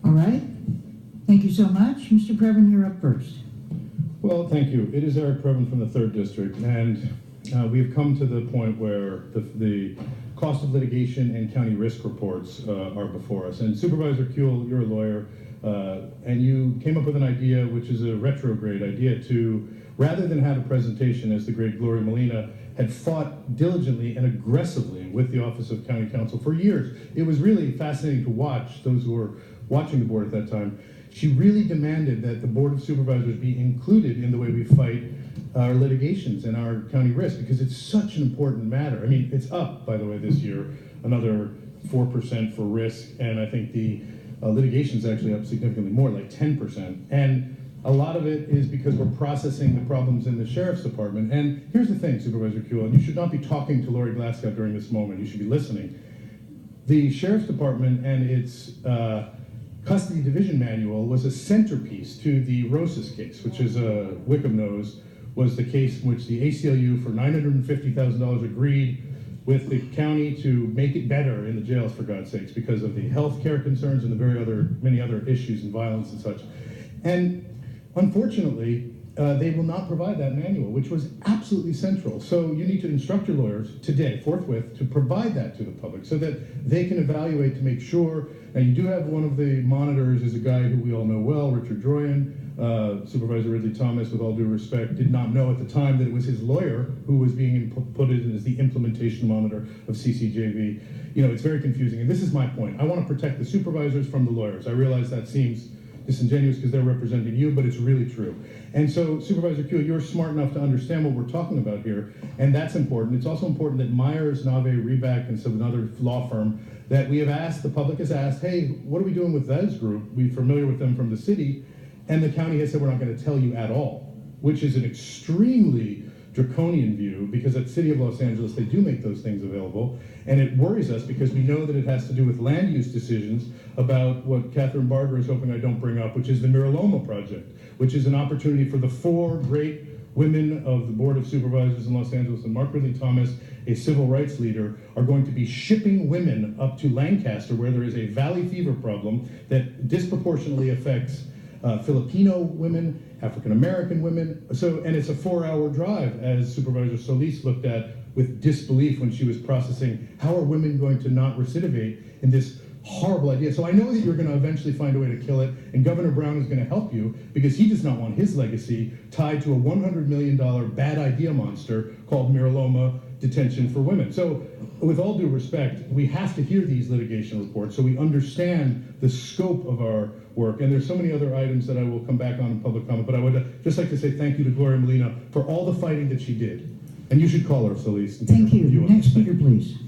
All right. Thank you so much. Mr. Previn, you're up first. Well, thank you. It is Eric Previn from the 3rd District, and we've come to the point where the cost of litigation and county risk reports are before us. And Supervisor Kuehl, you're a lawyer, and you came up with an idea, which is a retrograde idea, to, rather than have a presentation as the great Gloria Molina had fought diligently and aggressively with the Office of County Counsel for years. It was really fascinating to watch, those who were watching the board at that time. She really demanded that the Board of Supervisors be included in the way we fight our litigations and our county risk, because it's such an important matter. I mean, it's up, by the way, this year, another 4% for risk, and I think the litigation's actually up significantly more, like 10%. And a lot of it is because we're processing the problems in the Sheriff's Department. And here's the thing, Supervisor Kuehl, and you should not be talking to Lori Glasgow during this moment, you should be listening. The Sheriff's Department and its Custody Division Manual was a centerpiece to the Rosas case, which, as Wickham knows, was the case in which the ACLU for $950,000 agreed with the county to make it better in the jails, for God's sakes, because of the health care concerns and the many other issues and violence and such. And unfortunately, they will not provide that manual, which was absolutely central. So you need to instruct your lawyers today, forthwith, to provide that to the public so that they can evaluate to make sure. And you do have one of the monitors is a guy who we all know well, Richard Droyan. Supervisor Ridley Thomas, with all due respect, did not know at the time that it was his lawyer who was being put in as the implementation monitor of CCJV. You know, it's very confusing. And this is my point. I want to protect the supervisors from the lawyers. I realize that seems disingenuous because they're representing you, but it's really true. And so, Supervisor Kuehl, you're smart enough to understand what we're talking about here, and that's important. It's also important that Myers, Nave, Reback, and some another law firm that we have asked, the public has asked, hey, what are we doing with those group? We're familiar with them from the city, and the county has said we're not going to tell you at all, which is an extremely draconian view, because at City of Los Angeles, they do make those things available, and it worries us because we know that it has to do with land use decisions about what Catherine Barger is hoping I don't bring up, which is the Miraloma project, which is an opportunity for the 4 great women of the Board of Supervisors in Los Angeles, and Mark Ridley Thomas, a civil rights leader, are going to be shipping women up to Lancaster, where there is a valley fever problem that disproportionately affects Filipino women, African-American women. So, and it's a 4-hour drive, as Supervisor Solis looked at with disbelief when she was processing, how are women going to not recidivate in this horrible idea? So I know that you're going to eventually find a way to kill it, and Governor Brown is going to help you because he does not want his legacy tied to a $100 million bad idea monster called Miraloma detention for women. So with all due respect, we have to hear these litigation reports so we understand the scope of our work. And there's so many other items that I will come back on in public comment, but I would just like to say thank you to Gloria Molina for all the fighting that she did. And you should call her, Solis. Thank you. Next speaker, please.